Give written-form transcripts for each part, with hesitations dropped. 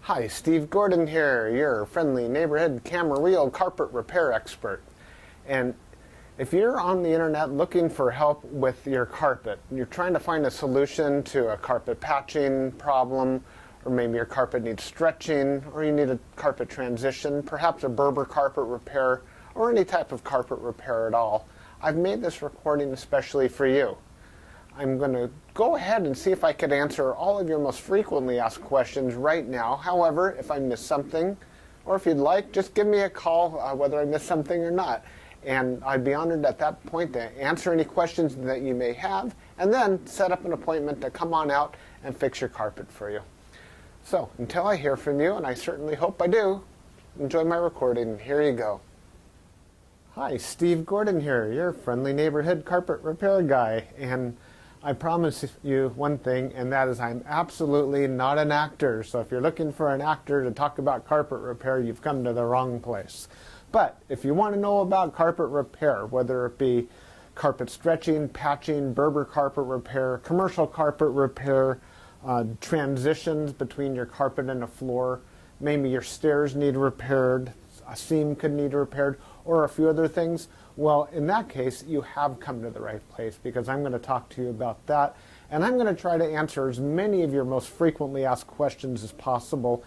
Hi, Steve Gordon here, your friendly neighborhood Camarillo carpet repair expert. And if you're on the internet looking for help with your carpet, you're trying to find a solution to a carpet patching problem, or maybe your carpet needs stretching, or you need a carpet transition, perhaps a Berber carpet repair, or any type of carpet repair at all, I've made this recording especially for you. I'm going to go ahead and see if I could answer all of your most frequently asked questions right now. However, if I miss something, or if you'd like, just give me a call whether I missed something or not. And I'd be honored at that point to answer any questions that you may have, and then set up an appointment to come on out and fix your carpet for you. So, until I hear from you, and I certainly hope I do, enjoy my recording. Here you go. Hi, Steve Gordon here, your friendly neighborhood carpet repair guy. And I promise you one thing, and that is I'm absolutely not an actor. So if you're looking for an actor to talk about carpet repair, you've come to the wrong place. But if you want to know about carpet repair, whether it be carpet stretching, patching, Berber carpet repair, commercial carpet repair, transitions between your carpet and a floor, maybe your stairs need repaired, a seam could need repaired, or a few other things, well, in that case, you have come to the right place, because I'm going to talk to you about that, and I'm going to try to answer as many of your most frequently asked questions as possible.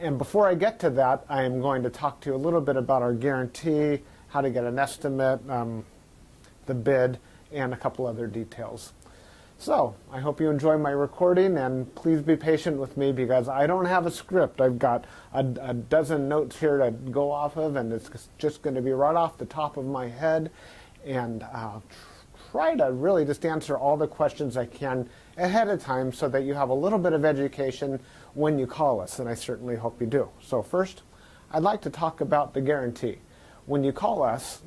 And before I get to that, I am going to talk to you a little bit about our guarantee, how to get an estimate, the bid, and a couple other details. So, I hope you enjoy my recording, and please be patient with me because I don't have a script. I've got a dozen notes here to go off of, and it's just going to be right off the top of my head, and I'll try to really just answer all the questions I can ahead of time so that you have a little bit of education when you call us, and I certainly hope you do. So first, I'd like to talk about the guarantee. When you call us,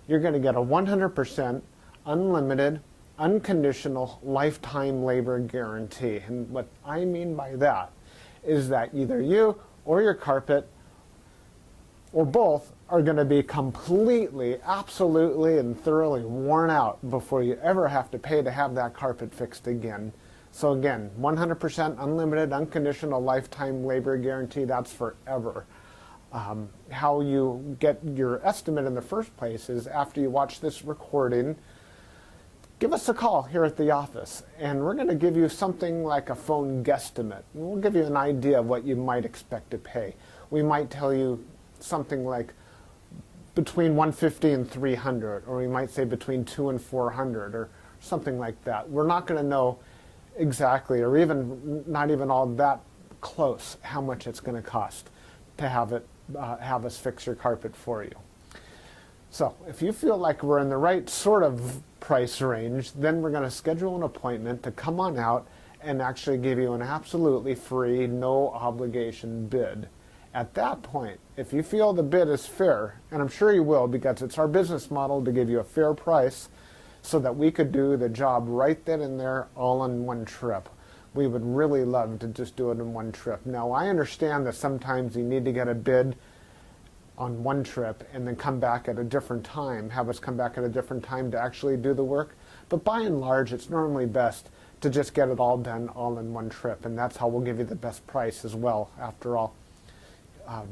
you're going to get a 100% unlimited unconditional lifetime labor guarantee. And what I mean by that is that either you or your carpet or both are going to be completely, absolutely, and thoroughly worn out before you ever have to pay to have that carpet fixed again. So again, 100% unlimited unconditional lifetime labor guarantee, that's forever. How you get your estimate in the first place is after you watch this recording, give us a call here at the office, and we're going to give you something like a phone guesstimate. We'll give you an idea of what you might expect to pay. We might tell you something like between $150 and $300, or we might say between $200 and $400, or something like that. We're not going to know exactly, or even not even all that close, how much it's going to cost to have us fix your carpet for you. So if you feel like we're in the right sort of price range, then we're going to schedule an appointment to come on out and actually give you an absolutely free, no obligation bid. At that point, if you feel the bid is fair, and I'm sure you will because it's our business model to give you a fair price so that we could do the job right then and there all in one trip. We would really love to just do it in one trip. Now, I understand that sometimes you need to get a bid on one trip and then come back at a different time, have us come back at a different time to actually do the work. But by and large, it's normally best to just get it all done all in one trip, and that's how we'll give you the best price as well. After all,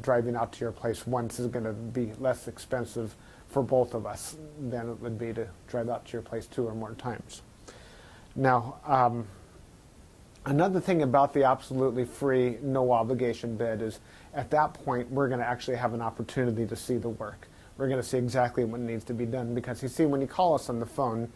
driving out to your place once is going to be less expensive for both of us than it would be to drive out to your place 2 or more times. Now, another thing about the absolutely free, no obligation bid is at that point we're going to actually have an opportunity to see the work. We're going to see exactly what needs to be done because you see, when you call us on the phone,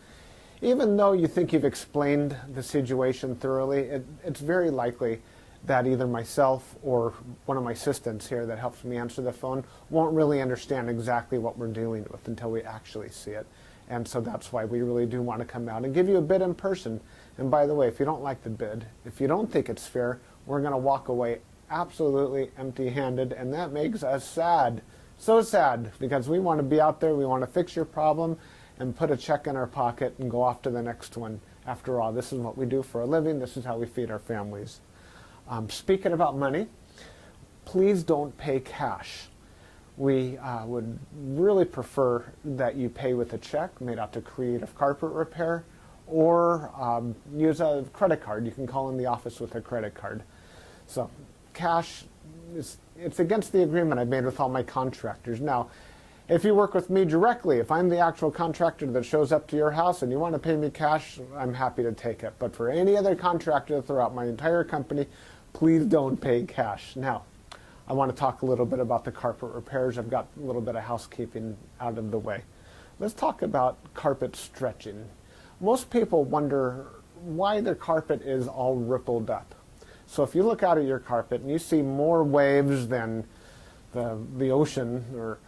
even though you think you've explained the situation thoroughly, it's very likely that either myself or one of my assistants here that helps me answer the phone won't really understand exactly what we're dealing with until we actually see it. And so that's why we really do want to come out and give you a bid in person. And by the way, if you don't like the bid, if you don't think it's fair, we're going to walk away absolutely empty-handed, and that makes us sad. So sad, because we want to be out there, we want to fix your problem and put a check in our pocket and go off to the next one. After all, this is what we do for a living. This is how we feed our families. Speaking about money, please don't pay cash. We would really prefer that you pay with a check made out to Creative Carpet Repair, or use a credit card. You can call in the office with a credit card. So cash, it's against the agreement I made with all my contractors. Now, if you work with me directly, if I'm the actual contractor that shows up to your house and you want to pay me cash, I'm happy to take it. But for any other contractor throughout my entire company, please don't pay cash. Now, I want to talk a little bit about the carpet repairs. I've got a little bit of housekeeping out of the way. Let's talk about carpet stretching. Most people wonder why their carpet is all rippled up. So if you look out at your carpet and you see more waves than the ocean, or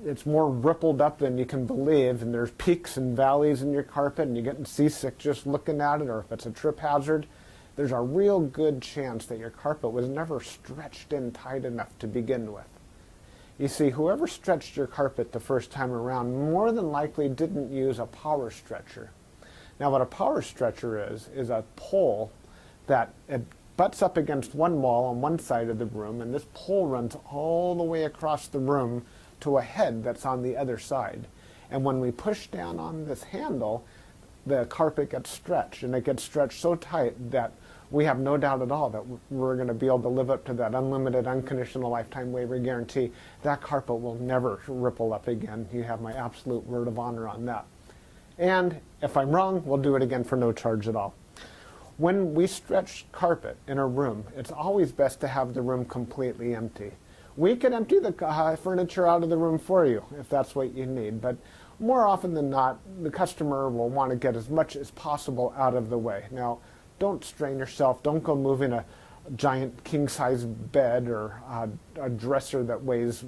it's more rippled up than you can believe, and there's peaks and valleys in your carpet and you're getting seasick just looking at it, or if it's a trip hazard, there's a real good chance that your carpet was never stretched in tight enough to begin with. You see, whoever stretched your carpet the first time around more than likely didn't use a power stretcher. Now what a power stretcher is a pole that it butts up against one wall on one side of the room, and this pole runs all the way across the room to a head that's on the other side. And when we push down on this handle, the carpet gets stretched, and it gets stretched so tight that we have no doubt at all that we're going to be able to live up to that unlimited, unconditional lifetime waiver guarantee. That carpet will never ripple up again. You have my absolute word of honor on that. And if I'm wrong, we'll do it again for no charge at all. When we stretch carpet in a room, it's always best to have the room completely empty. We could empty the furniture out of the room for you if that's what you need, but more often than not, the customer will want to get as much as possible out of the way. Now, don't strain yourself. Don't go moving a giant king-size bed or a dresser that weighs,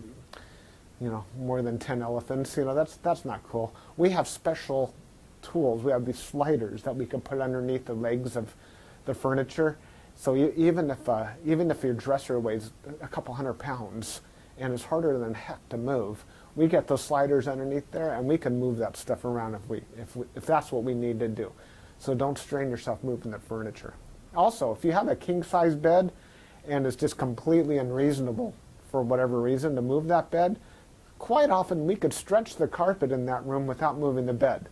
more than 10 elephants. That's not cool. We have special tools. We have these sliders that we can put underneath the legs of the furniture. So even if your dresser weighs a couple hundred pounds and it's harder than heck to move, we get those sliders underneath there and we can move that stuff around if that's what we need to do. So don't strain yourself moving the furniture. Also, if you have a king-size bed and it's just completely unreasonable for whatever reason to move that bed, quite often we could stretch the carpet in that room without moving the bed.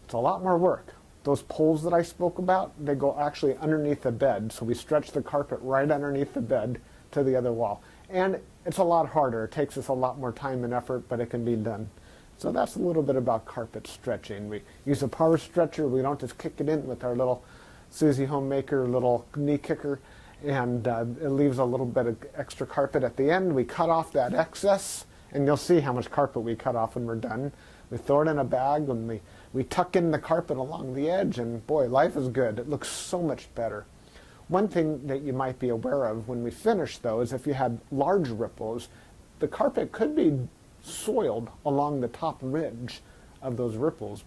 It's a lot more work. Those poles that I spoke about, they go actually underneath the bed, so we stretch the carpet right underneath the bed to the other wall. And it's a lot harder. It takes us a lot more time and effort, but it can be done. So that's a little bit about carpet stretching. We use a power stretcher. We don't just kick it in with our little Susie Homemaker little knee kicker, and it leaves a little bit of extra carpet at the end. We cut off that excess, and you'll see how much carpet we cut off when we're done. We throw it in a bag, and we tuck in the carpet along the edge, and boy, life is good. It looks so much better. One thing that you might be aware of when we finish, though, is if you had large ripples, the carpet could be soiled along the top ridge of those ripples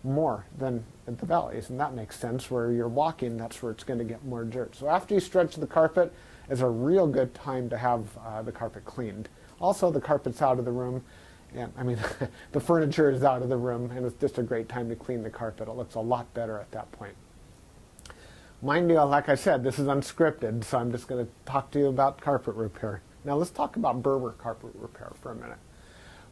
more than at the valleys, and that makes sense. Where you're walking, that's where it's going to get more dirt. So after you stretch the carpet is a real good time to have the carpet cleaned. Also, the carpet's out of the room, and the furniture is out of the room, and it's just a great time to clean the carpet. It looks a lot better at that point. Mind you, like I said, this is unscripted, so I'm just going to talk to you about carpet repair. Now let's talk about Berber carpet repair for a minute.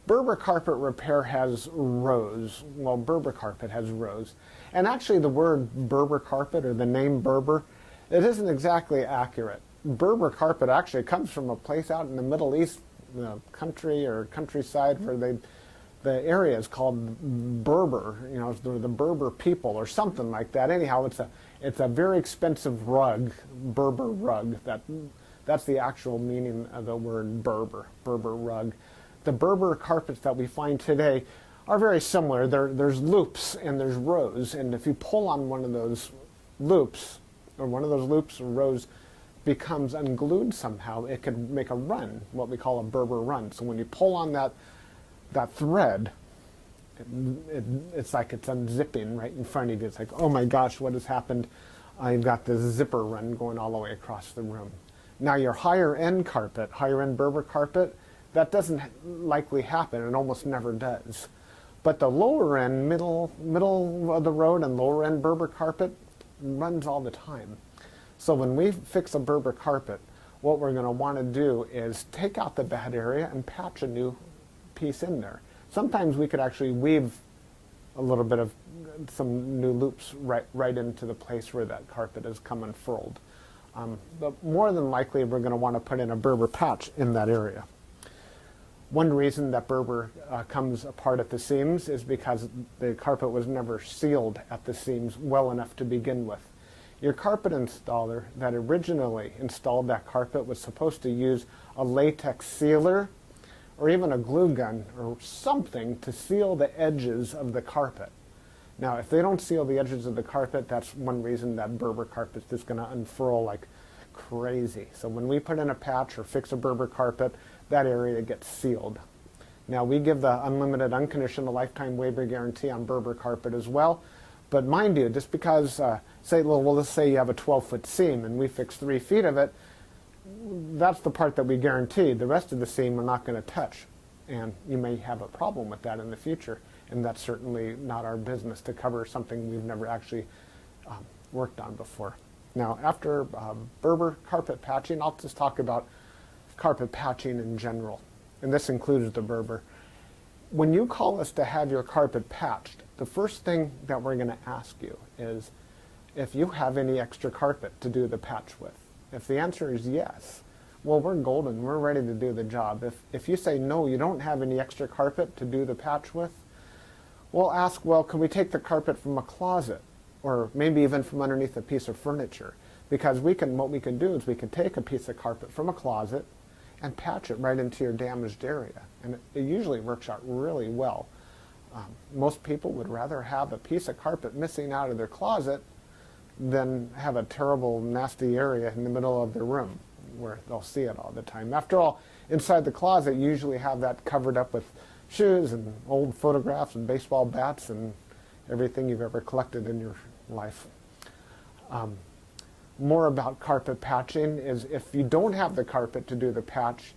Berber carpet repair has rows. Well, Berber carpet has rows. And actually the word Berber carpet, or the name Berber, it isn't exactly accurate. Berber carpet actually comes from a place out in the Middle East, country or countryside, where the area is called Berber, the Berber people or something like that. Anyhow, it's a very expensive rug, Berber rug. That's the actual meaning of the word Berber rug. The Berber carpets that we find today are very similar. There's loops and there's rows, and if you pull on one of those loops, or rows becomes unglued somehow, it could make a run, what we call a Berber run. So when you pull on that thread, it's like it's unzipping right in front of you. It's like, oh my gosh, what has happened? I've got this zipper run going all the way across the room. Now your higher end Berber carpet, that doesn't likely happen. It almost never does. But the lower end, middle of the road and lower end Berber carpet runs all the time. So when we fix a Berber carpet, what we're going to want to do is take out the bad area and patch a new piece in there. Sometimes we could actually weave a little bit of some new loops right into the place where that carpet has come unfurled. But more than likely, we're going to want to put in a Berber patch in that area. One reason that Berber comes apart at the seams is because the carpet was never sealed at the seams well enough to begin with. Your carpet installer that originally installed that carpet was supposed to use a latex sealer or even a glue gun or something to seal the edges of the carpet. Now, if they don't seal the edges of the carpet, that's one reason that Berber carpet is just going to unfurl like crazy. So when we put in a patch or fix a Berber carpet, that area gets sealed. Now, we give the unlimited, unconditional lifetime waiver guarantee on Berber carpet as well. But mind you, just because, let's say you have a 12-foot seam and we fix 3 feet of it, that's the part that we guarantee. The rest of the seam we're not going to touch. And you may have a problem with that in the future. And that's certainly not our business to cover something we've never actually worked on before. Now, after Berber carpet patching, I'll just talk about carpet patching in general. And this includes the Berber. When you call us to have your carpet patched, the first thing that we're going to ask you is if you have any extra carpet to do the patch with. If the answer is yes, well, we're golden. We're ready to do the job. If you say no, you don't have any extra carpet to do the patch with, we'll ask, well, can we take the carpet from a closet or maybe even from underneath a piece of furniture? Because what we can do is we can take a piece of carpet from a closet and patch it right into your damaged area. And it usually works out really well. Most people would rather have a piece of carpet missing out of their closet than have a terrible, nasty area in the middle of their room where they'll see it all the time. After all, inside the closet, you usually have that covered up with shoes and old photographs and baseball bats and everything you've ever collected in your life. More about carpet patching is if you don't have the carpet to do the patch,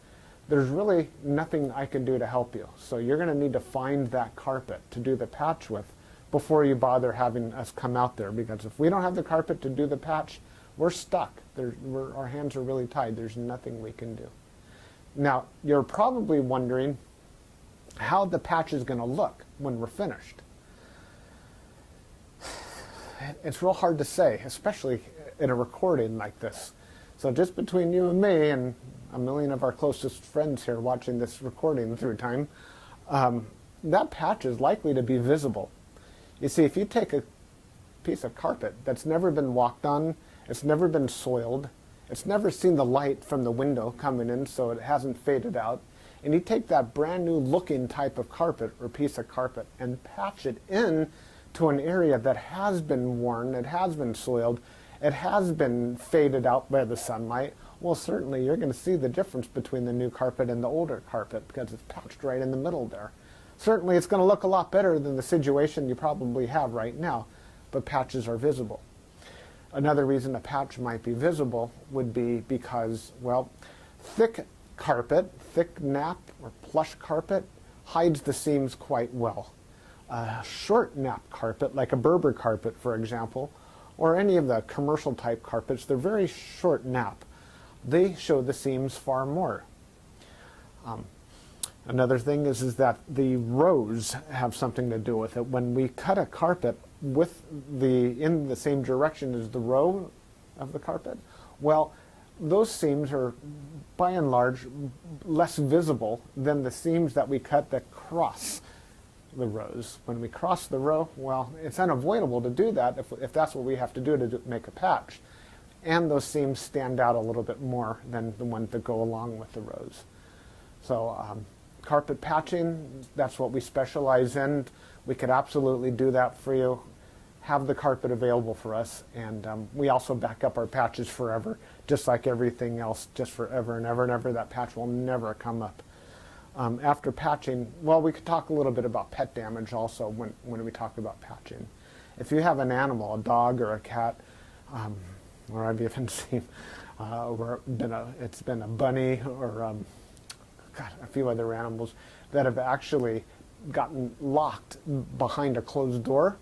there's really nothing I can do to help you. So you're going to need to find that carpet to do the patch with before you bother having us come out there, because if we don't have the carpet to do the patch, we're stuck. Our hands are really tied. There's nothing we can do. Now, you're probably wondering how the patch is going to look when we're finished. It's real hard to say, especially in a recording like this. So just between you and me and a million of our closest friends here watching this recording through time, that patch is likely to be visible. You see, if you take a piece of carpet that's never been walked on, it's never been soiled, it's never seen the light from the window coming in so it hasn't faded out, and you take that brand new looking type of carpet or piece of carpet and patch it in to an area that has been worn, it has been soiled, it has been faded out by the sunlight, well, certainly you're going to see the difference between the new carpet and the older carpet because it's patched right in the middle there. Certainly it's going to look a lot better than the situation you probably have right now, but patches are visible. Another reason a patch might be visible would be because, well, thick carpet, thick nap or plush carpet hides the seams quite well. Short nap carpet, like a Berber carpet, for example, or any of the commercial type carpets, they're very short nap. They show the seams far more. Another thing is that the rows have something to do with it. When we cut a carpet in the same direction as the row of the carpet, well, those seams are by and large less visible than the seams that we cut that cross the rows. When we cross the row, well, it's unavoidable to do that if that's what we have to do to make a patch. And those seams stand out a little bit more than the ones that go along with the rows. So carpet patching, that's what we specialize in. We could absolutely do that for you. Have the carpet available for us, and we also back up our patches forever, just like everything else, just forever and ever and ever. That patch will never come up. After patching, well, we could talk a little bit about pet damage also when we talk about patching. If you have an animal, a dog or a cat, or I've even seen it's been a bunny or a few other animals that have actually gotten locked behind a closed door.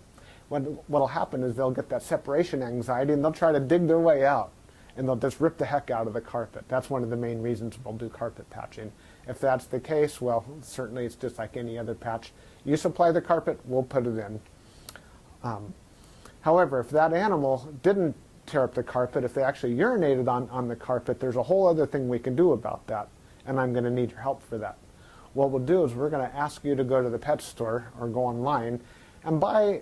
What'll happen is they'll get that separation anxiety and they'll try to dig their way out and they'll just rip the heck out of the carpet. That's one of the main reasons we'll do carpet patching. If that's the case, well, certainly it's just like any other patch. You supply the carpet, we'll put it in. However, if that animal didn't tear up the carpet, if they actually urinated on the carpet, there's a whole other thing we can do about that, and I'm going to need your help for that. What we'll do is we're going to ask you to go to the pet store or go online and buy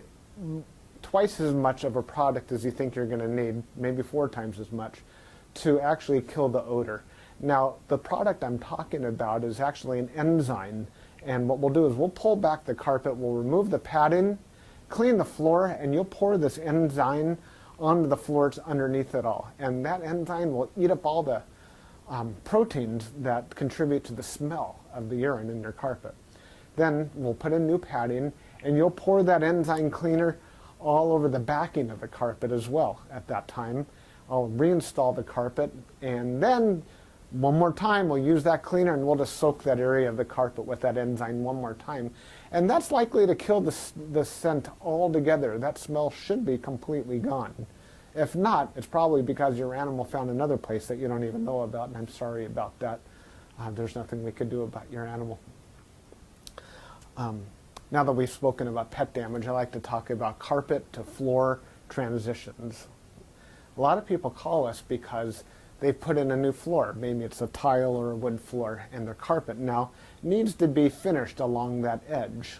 twice as much of a product as you think you're going to need, maybe 4 times as much, to actually kill the odor. Now, the product I'm talking about is actually an enzyme, and what we'll do is we'll pull back the carpet, we'll remove the padding, clean the floor, and you'll pour this enzyme onto the floors underneath it all. And that enzyme will eat up all the proteins that contribute to the smell of the urine in your carpet. Then we'll put in new padding, and you'll pour that enzyme cleaner all over the backing of the carpet as well at that time. I'll reinstall the carpet, and then one more time we'll use that cleaner, and we'll just soak that area of the carpet with that enzyme one more time. And that's likely to kill the scent altogether. That smell should be completely gone. If not, it's probably because your animal found another place that you don't even know about, and I'm sorry about that. There's nothing we could do about your animal. Now that we've spoken about pet damage, I like to talk about carpet to floor transitions. A lot of people call us because they've put in a new floor. Maybe it's a tile or a wood floor, and their carpet now needs to be finished along that edge.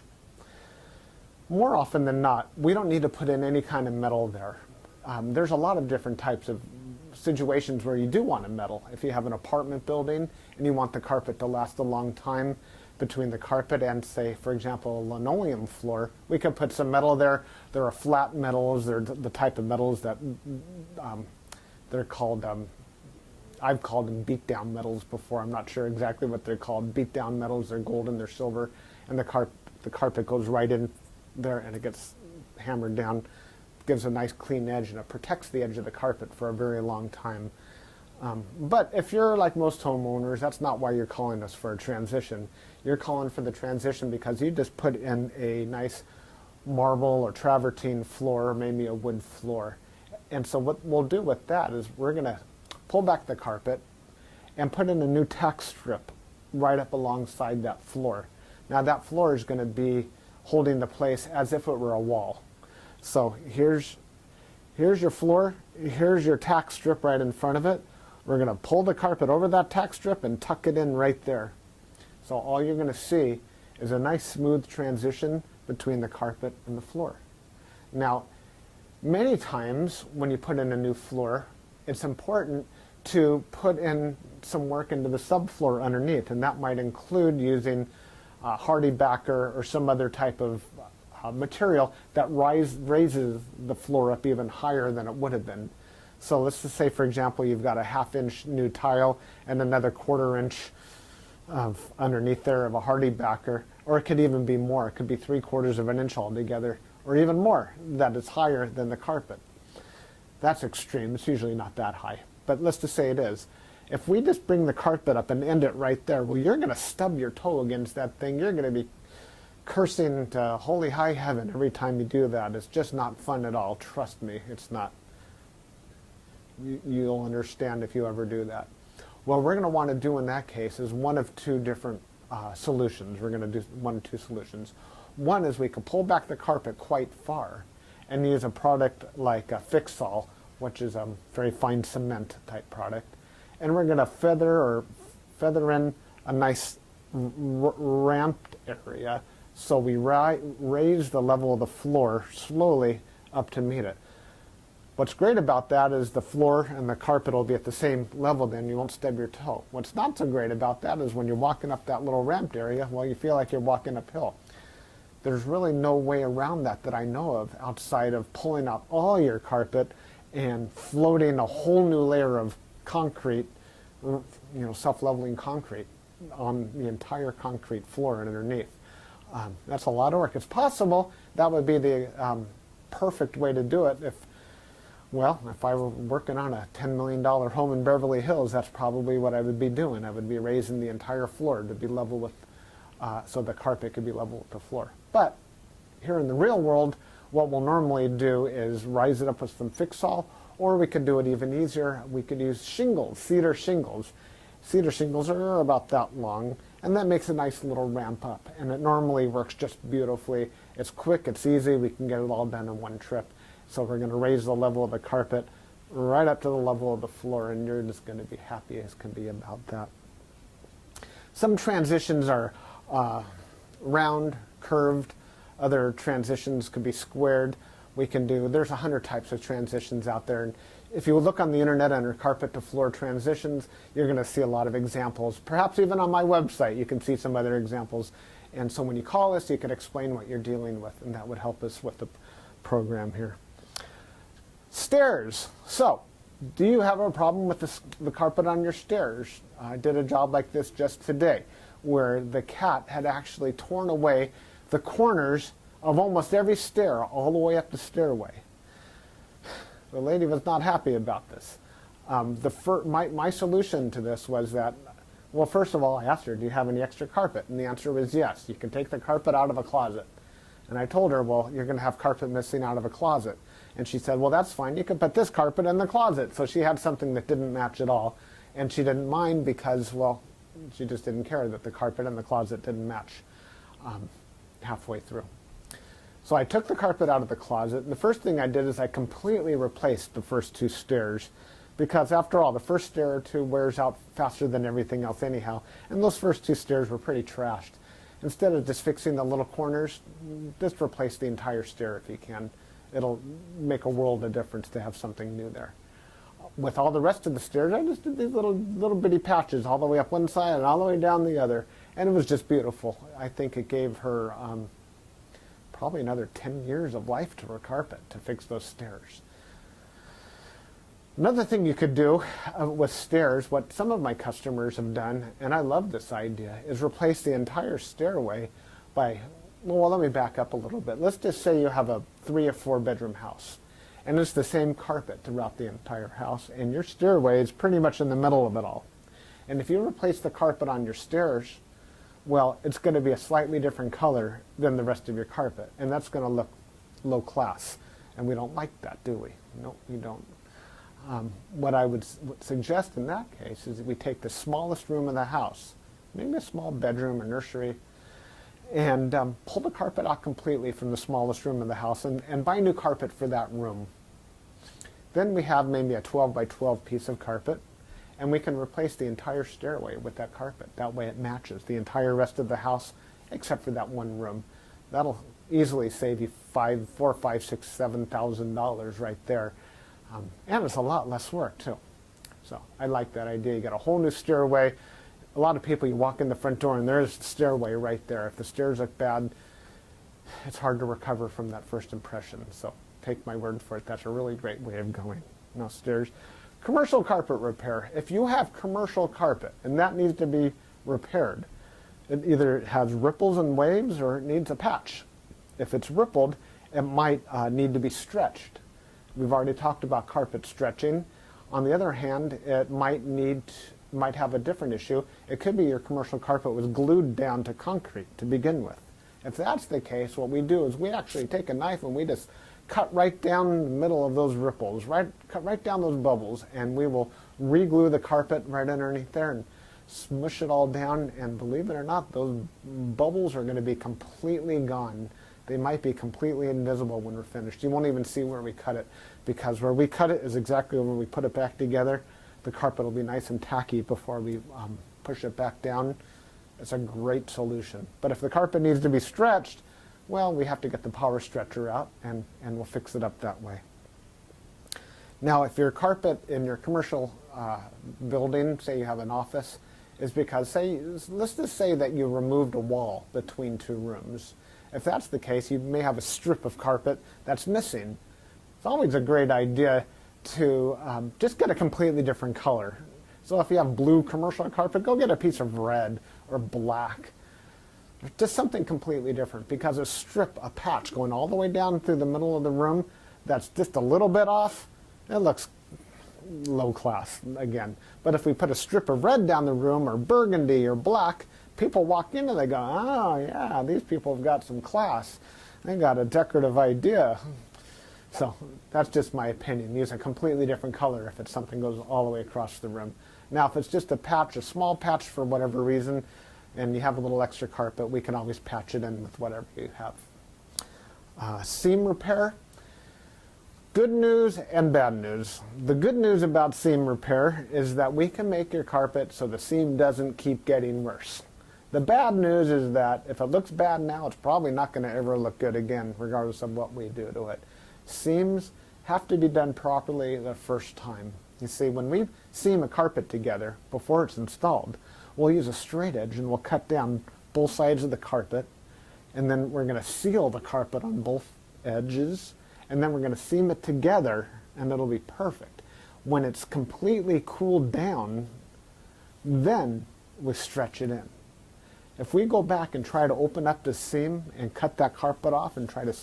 More often than not, we don't need to put in any kind of metal there. There's a lot of different types of situations where you do want a metal. If you have an apartment building and you want the carpet to last a long time between the carpet and, say, for example, a linoleum floor, we can put some metal there. There are flat metals. They're the type of metals that they're called, I've called them beat-down metals before. I'm not sure exactly what they're called. Beat-down metals, they're gold and they're silver, and the carpet goes right in there and it gets hammered down. Gives a nice clean edge, and it protects the edge of the carpet for a very long time. But if you're like most homeowners, that's not why you're calling us for a transition. You're calling for the transition because you just put in a nice marble or travertine floor, or maybe a wood floor. And so what we'll do with that is we're going to pull back the carpet and put in a new tack strip right up alongside that floor. Now that floor is going to be holding the place as if it were a wall. So here's your floor, here's your tack strip right in front of it. We're going to pull the carpet over that tack strip and tuck it in right there. So all you're going to see is a nice smooth transition between the carpet and the floor. Now, many times when you put in a new floor, it's important to put in some work into the subfloor underneath, and that might include using hardy backer or some other type of material that raises the floor up even higher than it would have been. So let's just say, for example, you've got a 1/2 inch new tile and another 1/4 inch of underneath there of a hardy backer, or it could even be more. It could be 3/4 of an inch altogether, or even more, that is higher than the carpet. That's extreme. It's usually not that high, but let's just say it is. If we just bring the carpet up and end it right there, well, you're going to stub your toe against that thing. You're going to be cursing to holy high heaven every time you do that. It's just not fun at all. Trust me, it's not. You'll understand if you ever do that. What we're going to want to do in that case is one of 2 different solutions. We're going to do 1 of 2 solutions. One is we can pull back the carpet quite far and use a product like a Fix-All, which is a very fine cement type product. And we're going to feather in a nice ramped area, so we raise the level of the floor slowly up to meet it. What's great about that is the floor and the carpet will be at the same level, then you won't stub your toe. What's not so great about that is when you're walking up that little ramped area, well, you feel like you're walking uphill. There's really no way around that I know of outside of pulling out all your carpet and floating a whole new layer of concrete, self-leveling concrete on the entire concrete floor and underneath. That's a lot of work. It's possible that would be the perfect way to do it if I were working on a $10 million home in Beverly Hills, that's probably what I would be doing. I would be raising the entire floor to be level with, so the carpet could be level with the floor. But here in the real world, what we'll normally do is rise it up with some Fix-All, or we could do it even easier. We could use shingles, cedar shingles. Cedar shingles are about that long, and that makes a nice little ramp up, and it normally works just beautifully. It's quick, it's easy, we can get it all done in one trip. So we're going to raise the level of the carpet, right up to the level of the floor, and you're just going to be happy as can be about that. Some transitions are round, curved. Other transitions could be squared. There's 100 types of transitions out there. And if you look on the internet under carpet to floor transitions, you're going to see a lot of examples. Perhaps even on my website, you can see some other examples. And so when you call us, you can explain what you're dealing with, and that would help us with the program here. Stairs. So, do you have a problem with the carpet on your stairs? I did a job like this just today, where the cat had actually torn away the corners of almost every stair all the way up the stairway. The lady was not happy about this. My solution to this was that, well, first of all, I asked her, do you have any extra carpet? And the answer was yes. You can take the carpet out of a closet. And I told her, well, you're going to have carpet missing out of a closet. And she said, well, that's fine. You can put this carpet in the closet. So she had something that didn't match at all. And she didn't mind because, well, she just didn't care that the carpet in the closet didn't match halfway through. So I took the carpet out of the closet, and the first thing I did is I completely replaced the first two stairs, because after all, the first stair or two wears out faster than everything else anyhow, and those first two stairs were pretty trashed. Instead of just fixing the little corners, just replace the entire stair if you can. It'll make a world of difference to have something new there. With all the rest of the stairs, I just did these little bitty patches all the way up one side and all the way down the other, and it was just beautiful. I think it gave her probably another 10 years of life to her carpet to fix those stairs. Another thing you could do with stairs, what some of my customers have done, and I love this idea, is replace the entire stairway by, well, let me back up a little bit. Let's just say you have a 3 or 4 bedroom house, and it's the same carpet throughout the entire house, and your stairway is pretty much in the middle of it all. And if you replace the carpet on your stairs, well, it's going to be a slightly different color than the rest of your carpet, and that's going to look low class, and we don't like that, do we? No, we don't. What I would suggest in that case is that we take the smallest room of the house, maybe a small bedroom or nursery, and pull the carpet out completely from the smallest room of the house and buy new carpet for that room. Then we have maybe a 12 by 12 piece of carpet, and we can replace the entire stairway with that carpet. That way it matches the entire rest of the house except for that one room. That'll easily save you $4,000, $5,000, $6,000, $7,000 right there. And it's a lot less work too. So I like that idea. You got a whole new stairway. A lot of people, you walk in the front door and there's the stairway right there. If the stairs look bad, it's hard to recover from that first impression. So take my word for it. That's a really great way of going. No stairs. Commercial carpet repair. If you have commercial carpet and that needs to be repaired, it either has ripples and waves or it needs a patch. If it's rippled, it might need to be stretched. We've already talked about carpet stretching. On the other hand, it might have a different issue. It could be your commercial carpet was glued down to concrete to begin with. If that's the case, what we do is we actually take a knife and we just cut right down the middle of those ripples, cut right down those bubbles, and we will re-glue the carpet right underneath there and smush it all down, and believe it or not, those bubbles are going to be completely gone. They might be completely invisible when we're finished. You won't even see where we cut it, because where we cut it is exactly when we put it back together. The carpet will be nice and tacky before we push it back down. It's a great solution. But if the carpet needs to be stretched, well, we have to get the power stretcher out, and we'll fix it up that way. Now, if your carpet in your commercial building, say you have an office, is because, let's just say that you removed a wall between two rooms. If that's the case, you may have a strip of carpet that's missing. It's always a great idea to just get a completely different color. So if you have blue commercial carpet, go get a piece of red or black. Just something completely different, because a patch going all the way down through the middle of the room that's just a little bit off, it looks low class again. But if we put a strip of red down the room, or burgundy or black, people walk in and they go, oh yeah, these people have got some class. They got a decorative idea. So that's just my opinion. Use a completely different color if it's something goes all the way across the room. Now if it's just a patch, a small patch for whatever reason, and you have a little extra carpet, we can always patch it in with whatever you have. Seam repair. Good news and bad news. The good news about seam repair is that we can make your carpet so the seam doesn't keep getting worse. The bad news is that if it looks bad now, it's probably not going to ever look good again, regardless of what we do to it. Seams have to be done properly the first time. You see, when we seam a carpet together before it's installed, we'll use a straight edge and we'll cut down both sides of the carpet, and then we're going to seal the carpet on both edges, and then we're going to seam it together, and it'll be perfect. When it's completely cooled down, then we stretch it in. If we go back and try to open up the seam and cut that carpet off and try to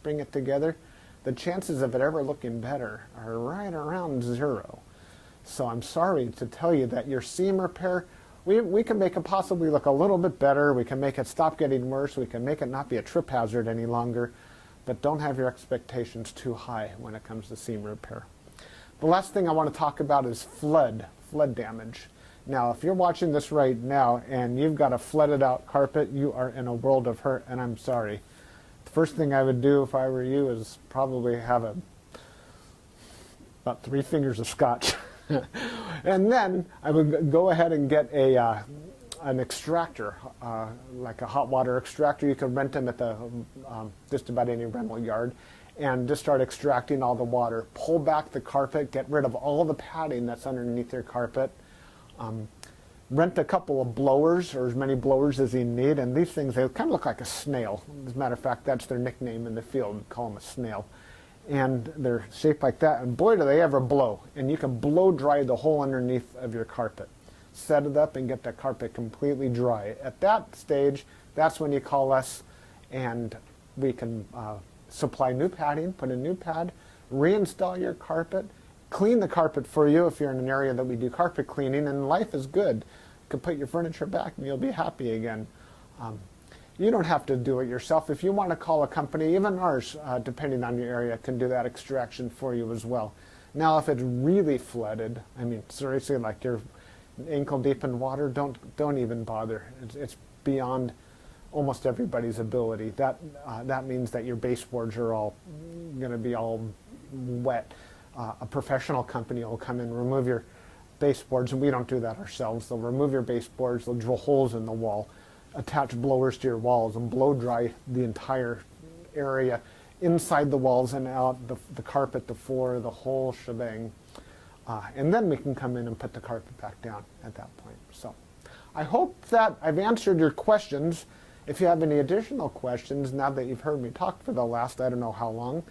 bring it together, the chances of it ever looking better are right around 0. So I'm sorry to tell you that your seam repair, we can make it possibly look a little bit better, we can make it stop getting worse, we can make it not be a trip hazard any longer, but don't have your expectations too high when it comes to seam repair. The last thing I want to talk about is flood damage. Now, if you're watching this right now and you've got a flooded out carpet, you are in a world of hurt, and I'm sorry. The first thing I would do if I were you is probably have about 3 fingers of scotch. And then I would go ahead and get an extractor, like a hot water extractor. You could rent them at the just about any rental yard, and just start extracting all the water. Pull back the carpet, get rid of all the padding that's underneath your carpet. Rent a couple of blowers, or as many blowers as you need, and these things, they kind of look like a snail. As a matter of fact, that's their nickname in the field. We call them a snail. And they're shaped like that, and boy do they ever blow. And you can blow dry the whole underneath of your carpet. Set it up and get the carpet completely dry. At that stage, that's when you call us, and we can supply new padding, put a new pad, reinstall your carpet, clean the carpet for you if you're in an area that we do carpet cleaning, and life is good. You can put your furniture back and you'll be happy again. You don't have to do it yourself. If you want to call a company, even ours, depending on your area, can do that extraction for you as well. Now, if it's really flooded, I mean, seriously, like you're ankle deep in water, don't even bother. It's beyond almost everybody's ability. That means that your baseboards are all going to be all wet. A professional company will come in, remove your baseboards, and we don't do that ourselves. They'll remove your baseboards, they'll drill holes in the wall, attach blowers to your walls, and blow dry the entire area, inside the walls and out, the carpet, the floor, the whole shebang. And then we can come in and put the carpet back down at that point. So I hope that I've answered your questions. If you have any additional questions, now that you've heard me talk for the last I don't know how long,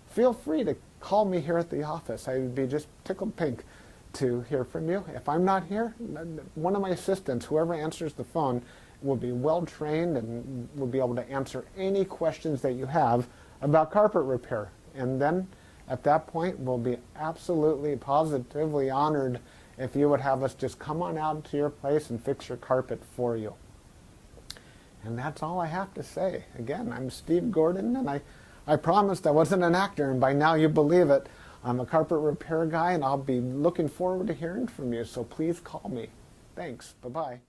feel free to call me here at the office. I would be just tickled pink to hear from you. If I'm not here, one of my assistants, whoever answers the phone, will be well trained and will be able to answer any questions that you have about carpet repair. And then at that point, we'll be absolutely positively honored if you would have us just come on out to your place and fix your carpet for you. And that's all I have to say. Again, I'm Steve Gordon, and I promised I wasn't an actor, and by now you believe it. I'm a carpet repair guy, and I'll be looking forward to hearing from you, so please call me. Thanks. Bye-bye.